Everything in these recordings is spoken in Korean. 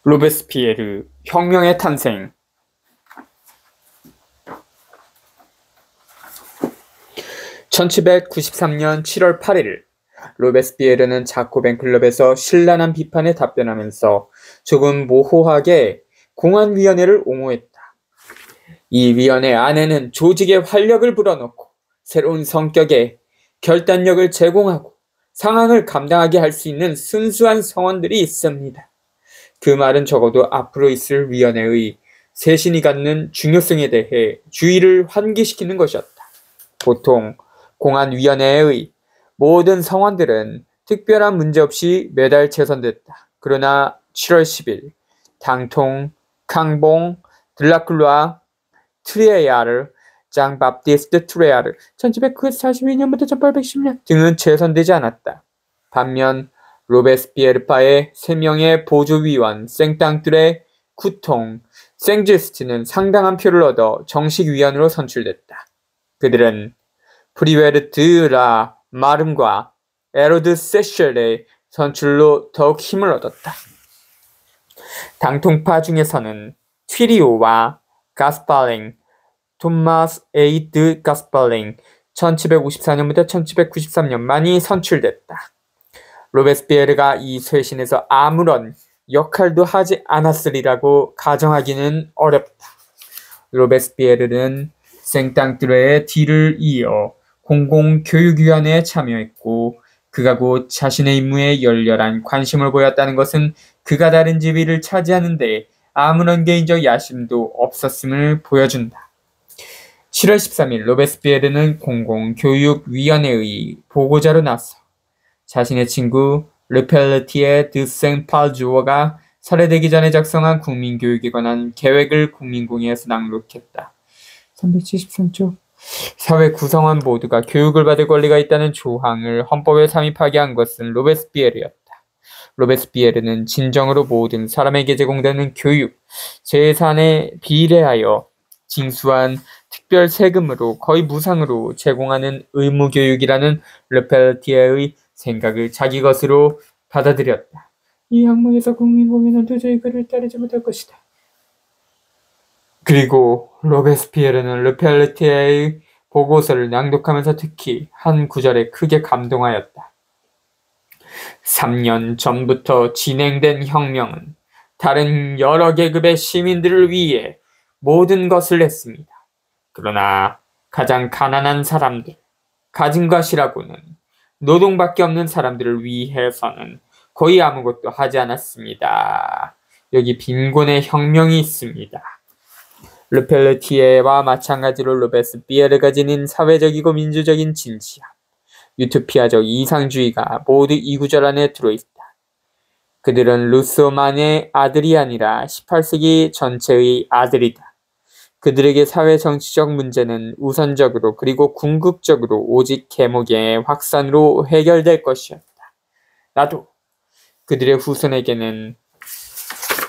로베스피에르 혁명의 탄생. 1793년 7월 8일 로베스피에르는 자코벤 클럽에서 신랄한 비판에 답변하면서 조금 모호하게 공안위원회를 옹호했다. 이 위원회 안에는 조직의 활력을 불어넣고 새로운 성격의 결단력을 제공하고 상황을 감당하게 할 수 있는 순수한 성원들이 있습니다. 그 말은 적어도 앞으로 있을 위원회의 쇄신이 갖는 중요성에 대해 주의를 환기시키는 것이었다. 보통 공안위원회의 모든 성원들은 특별한 문제 없이 매달 재선됐다. 그러나 7월 10일 당통, 캉봉, 들라클루아, 트레야르, 장 바티스트 트레야르 1742년부터 1810년 등은 재선되지 않았다. 반면 로베스피에르파의 3명의 보조위원 생땅뚜레, 쿠통, 생지스트는 상당한 표를 얻어 정식 위원으로 선출됐다. 그들은 프리베르트 라 마름과 에로드 세셜의 선출로 더욱 힘을 얻었다. 당통파 중에서는 튀리오와 가스파링, 토마스 에이드 가스파링 1754년부터 1793년만이 선출됐다. 로베스피에르가 이 쇄신에서 아무런 역할도 하지 않았으리라고 가정하기는 어렵다. 로베스피에르는 생땅뚜레의 뒤를 이어 공공교육위원회에 참여했고 그가 곧 자신의 임무에 열렬한 관심을 보였다는 것은 그가 다른 지위를 차지하는 데 아무런 개인적 야심도 없었음을 보여준다. 7월 13일 로베스피에르는 공공교육위원회의 보고자로 나서 자신의 친구 르펠르티에 드 생팔주어가 살해되기 전에 작성한 국민교육에 관한 계획을 국민공회에서 낭독했다. 373쪽 사회 구성원 모두가 교육을 받을 권리가 있다는 조항을 헌법에 삽입하게 한 것은 로베스피에르였다. 로베스피에르는 진정으로 모든 사람에게 제공되는 교육, 재산에 비례하여 징수한 특별 세금으로 거의 무상으로 제공하는 의무교육이라는 르펠티에의 생각을 자기 것으로 받아들였다. 이 항목에서 국민공회는 도저히 그를 따르지 못할 것이다. 그리고 로베스피에르는 르펠티에의 보고서를 낭독하면서 특히 한 구절에 크게 감동하였다. 3년 전부터 진행된 혁명은 다른 여러 계급의 시민들을 위해 모든 것을 했습니다. 그러나 가장 가난한 사람들, 가진 것이라고는 노동밖에 없는 사람들을 위해서는 거의 아무것도 하지 않았습니다. 여기 빈곤의 혁명이 있습니다. 르펠티에와 마찬가지로 로베스피에르가 지닌 사회적이고 민주적인 진취함, 유토피아적 이상주의가 모두 이 구절 안에 들어있다. 그들은 루소만의 아들이 아니라 18세기 전체의 아들이다. 그들에게 사회 정치적 문제는 우선적으로 그리고 궁극적으로 오직 계몽의 확산으로 해결될 것이었다. 나도 그들의 후손에게는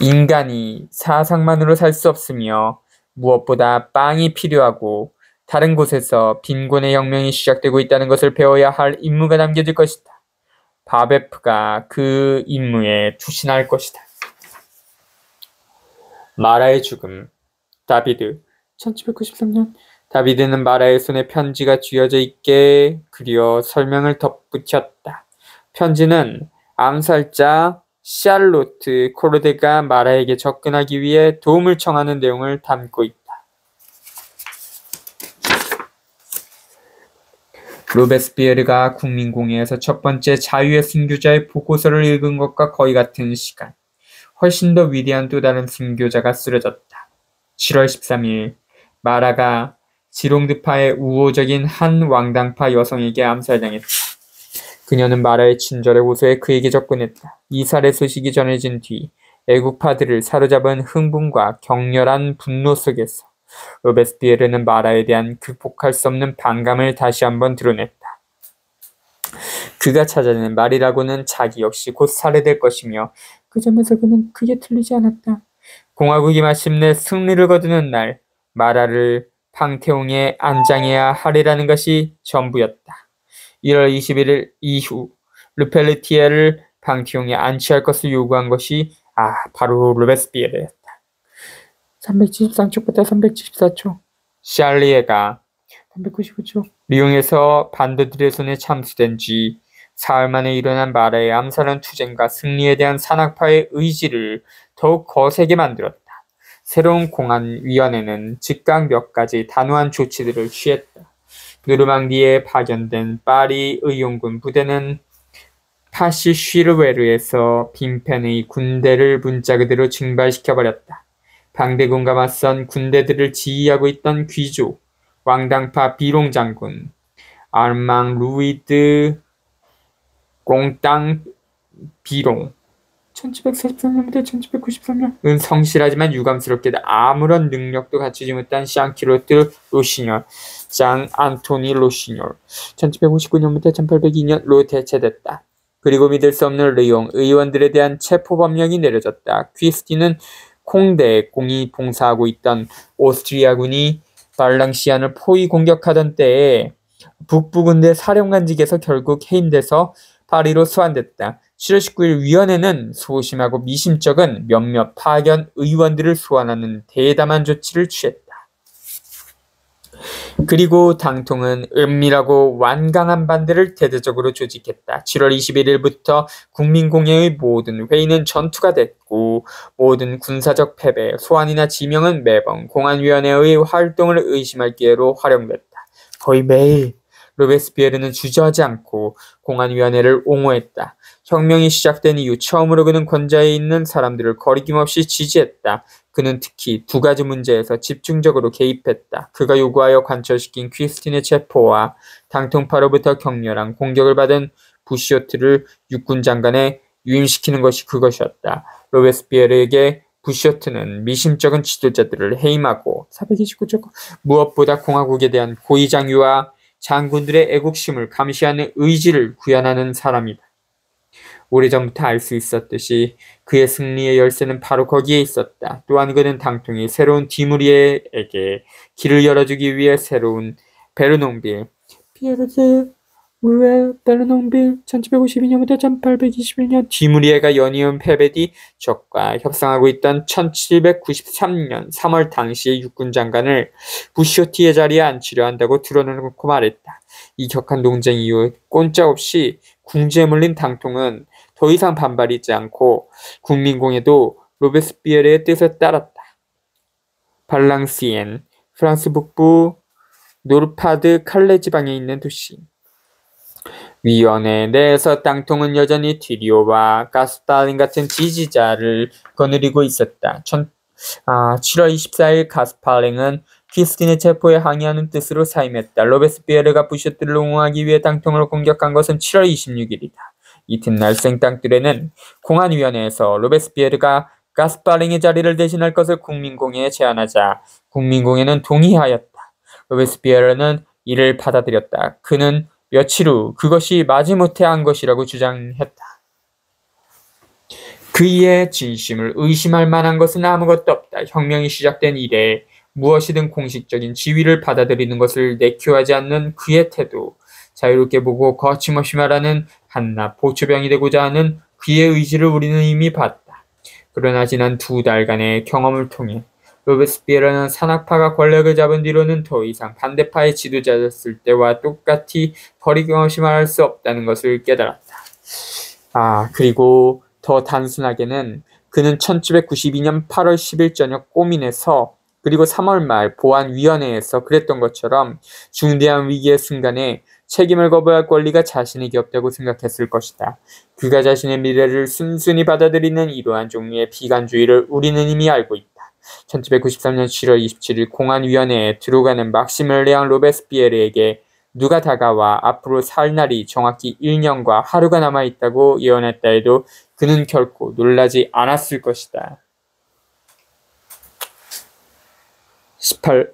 인간이 사상만으로 살 수 없으며 무엇보다 빵이 필요하고 다른 곳에서 빈곤의 혁명이 시작되고 있다는 것을 배워야 할 임무가 남겨질 것이다. 바베프가 그 임무에 투신할 것이다. 마라의 죽음. 다비드 1793년 다비드는 마라의 손에 편지가 쥐어져 있게 그려 설명을 덧붙였다. 편지는 암살자 샬로트 코르데가 마라에게 접근하기 위해 도움을 청하는 내용을 담고 있다. 로베스피에르가 국민공회에서 첫 번째 자유의 순교자의 보고서를 읽은 것과 거의 같은 시간, 훨씬 더 위대한 또 다른 순교자가 쓰러졌다. 7월 13일 마라가 지롱드파의 우호적인 한 왕당파 여성에게 암살당했다. 그녀는 마라의 친절에 호소해 그에게 접근했다. 이 살해 소식이 전해진 뒤 애국파들을 사로잡은 흥분과 격렬한 분노 속에서 로베스피에르는 마라에 대한 극복할 수 없는 반감을 다시 한번 드러냈다. 그가 찾아낸 말이라고는 자기 역시 곧 살해될 것이며 그 점에서 그는 크게 틀리지 않았다. 공화국이 마침내 승리를 거두는 날 마라를 팡테옹에 안장해야 하리라는 것이 전부였다. 1월 21일 이후 르펠티에를 팡테옹에 안치할 것을 요구한 것이 바로 로베스피에르였다. 373초부터 374초. 샬리에가 395초. 리옹에서 반드들의 손에 참수된 지 사흘 만에 일어난 마라의 암살한 투쟁과 승리에 대한 산악파의 의지를 더욱 거세게 만들었다. 새로운 공안위원회는 즉각 몇 가지 단호한 조치들을 취했다. 노르망디에 파견된 파리 의용군 부대는 파시쉬르웨르에서 빈펜의 군대를 문자 그대로 증발시켜버렸다. 방대군과 맞선 군대들을 지휘하고 있던 귀족, 왕당파 비롱 장군, 알망 루이드 꽁땅 비롱 1743년부터 1793년은 성실하지만 유감스럽게도 아무런 능력도 갖추지 못한 샹키로트 로시뇰, 장 안토니 로시뇰 1759년부터 1802년로 대체됐다. 그리고 믿을 수 없는 리옹 의원들에 대한 체포법령이 내려졌다. 퀴스티는 콩대에 공이 봉사하고 있던 오스트리아군이 발랑시안을 포위 공격하던 때에 북부 군대 사령관직에서 결국 해임돼서 파리로 소환됐다. 7월 19일 위원회는 소심하고 미심쩍은 몇몇 파견 의원들을 소환하는 대담한 조치를 취했다. 그리고 당통은 은밀하고 완강한 반대를 대대적으로 조직했다. 7월 21일부터 국민공회의 모든 회의는 전투가 됐고 모든 군사적 패배, 소환이나 지명은 매번 공안위원회의 활동을 의심할 기회로 활용됐다. 거의 매일 로베스피에르는 주저하지 않고 공안위원회를 옹호했다. 혁명이 시작된 이후 처음으로 그는 권좌에 있는 사람들을 거리낌없이 지지했다. 그는 특히 두 가지 문제에서 집중적으로 개입했다. 그가 요구하여 관철시킨 퀴스틴의 체포와 당통파로부터 격렬한 공격을 받은 부시오트를 육군장관에 유임시키는 것이 그것이었다. 로베스피에르에게 부시오트는 미심쩍은 지도자들을 해임하고 429조 무엇보다 공화국에 대한 고의장유와 장군들의 애국심을 감시하는 의지를 구현하는 사람이다. 오래전부터 알 수 있었듯이 그의 승리의 열쇠는 바로 거기에 있었다. 또한 그는 당통이 새로운 디무리에에게 길을 열어주기 위해 새로운 베르농빌, 피에르드 루엘 베르농빌 1752년부터 1821년 디무리에가 연이은 패배 뒤 적과 협상하고 있던 1793년 3월 당시의 육군장관을 부시오티의 자리에 앉히려 한다고 드러내놓고 말했다. 이 격한 논쟁 이후 꼼짝없이 궁지에 몰린 당통은 더 이상 반발하지 않고 국민공회도 로베스피에르의 뜻에 따랐다. 발랑시엔, 프랑스 북부 노르파드 칼레 지방에 있는 도시. 위원회 내에서 당통은 여전히 티리오와 가스파링 같은 지지자를 거느리고 있었다. 7월 24일 가스파링은 퀴스틴의 체포에 항의하는 뜻으로 사임했다. 로베스피에르가 부시오트를 옹호하기 위해 당통을 공격한 것은 7월 26일이다. 이튿날 생땅뚜레는 공안위원회에서 로베스피에르가 가스파링의 자리를 대신할 것을 국민공회에 제안하자 국민공회는 동의하였다. 로베스피에르는 이를 받아들였다. 그는 며칠 후 그것이 마지못해 한 것이라고 주장했다. 그의 진심을 의심할 만한 것은 아무것도 없다. 혁명이 시작된 이래 무엇이든 공식적인 지위를 받아들이는 것을 내키하지 않는 그의 태도, 자유롭게 보고 거침없이 말하는 한낱 보초병이 되고자 하는 그의 의지를 우리는 이미 봤다. 그러나 지난 2달간의 경험을 통해 로베스피에르는 산악파가 권력을 잡은 뒤로는 더 이상 반대파의 지도자였을 때와 똑같이 거리낌없이 말할 수 없다는 것을 깨달았다. 그리고 더 단순하게는 그는 1792년 8월 10일 저녁 꼬민에서 그리고 3월 말 보안위원회에서 그랬던 것처럼 중대한 위기의 순간에 책임을 거부할 권리가 자신에게 없다고 생각했을 것이다. 그가 자신의 미래를 순순히 받아들이는 이러한 종류의 비관주의를 우리는 이미 알고 있다. 1793년 7월 27일 공안위원회에 들어가는 막시밀리앙 로베스피에르에게 누가 다가와 앞으로 살 날이 정확히 1년과 하루가 남아있다고 예언했다 해도 그는 결코 놀라지 않았을 것이다. 18.